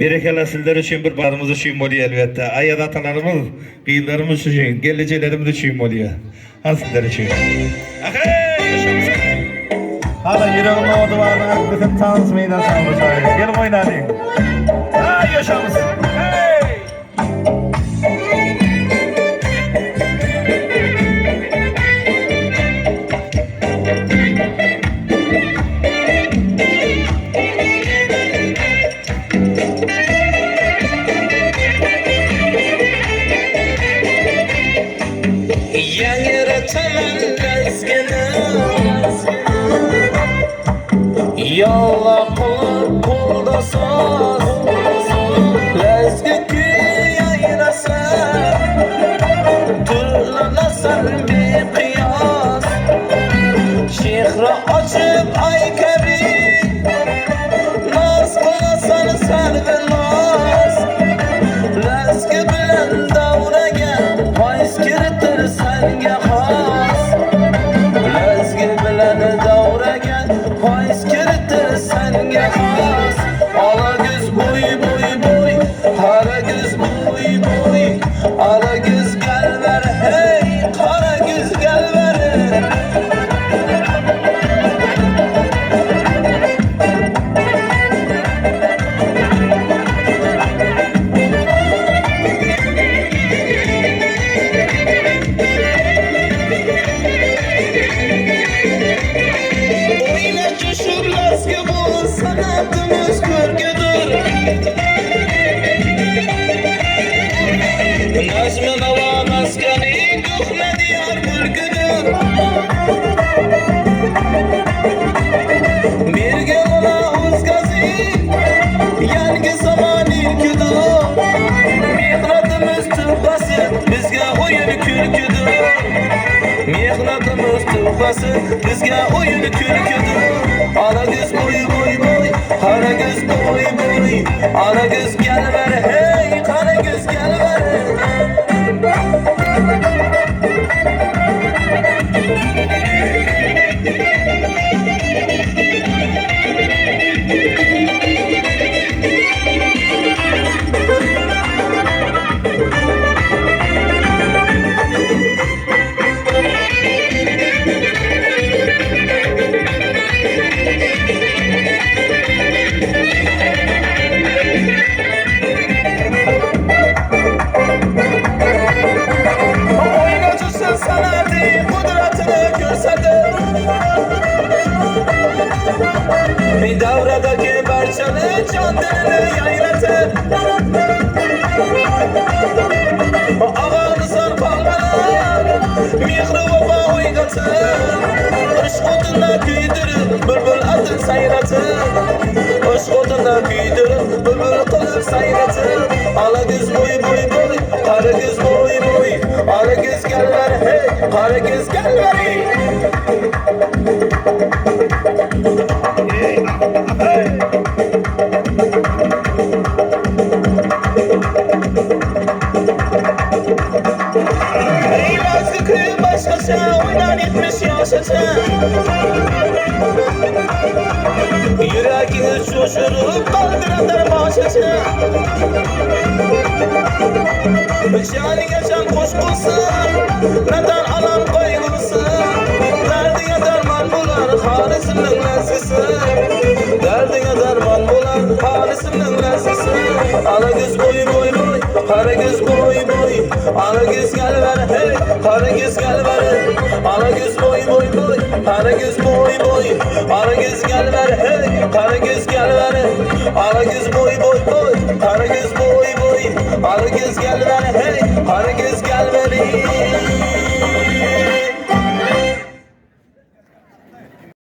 Berekeli sizler için bir barımız için oluyor elbette. Ayad atalarımız, kıyılarımız için, geleceğlerimiz için oluyor. Ha sizler için. Akay, yaşamısın. Hala yüreğime oldu var. Bizim tanız meydan çalmış. Gelin oynayın. Ha yaşamısın. Hey! Yalla kılıp kulda saz Lezgi yayrasın Türlülesin bir kıyas Şihra açıp ay kebi Naz kılasan servi naz Lezgi bilen davra gel Faiz kiritir senge has Lezgi bilen davra gel Faiz kiritir senge has Ala göz boy boy boy Kara göz boy boy Ala göz gel ver hey Kara göz gel ver Sanatımız görgüdür Nazmı nava maskani Duhme diyar bürgüdür Birge ola uzgazi Yangi zaman ilküdür Mihnatımız tıbbası Bizge oyun külküdür Mihnatımız tıbbası Bizge oyun külküdür Ala göz boy boy boy Kara göz boy boy Ala göz gel ver hey Kara göz gel ver Bir davradaki parçalı çandırını yaylatır Ağanızın palmalar Mihri vaba uygatır Işk oduna küydürüp bülbül atın sayratır Işk oduna küydürüp bülbül kılıp sayratır Ala göz boy boy boy Kara göz boy boy Ala göz gel ver hey Kara göz gel ver hey Başkası oynan etmiş yaşasın Yüreğini şoşurup kaldıranlar başasın Şani geçen koşkulsun Neden alan koyulsun Derdiye derman bular Halisinin lezzesi Derdiye derman bular Halisinin lezzesi Ala göz boy boy boy Kara göz boy boy Ala göz gel ver hey Kara göz gel ver Ala göz boy boy boy Kara göz boy boy Ala göz gel ver hey Kara göz gel ver Ala göz boy boy boy Kara göz boy boy Ala göz gel ver hey Kara göz gel ver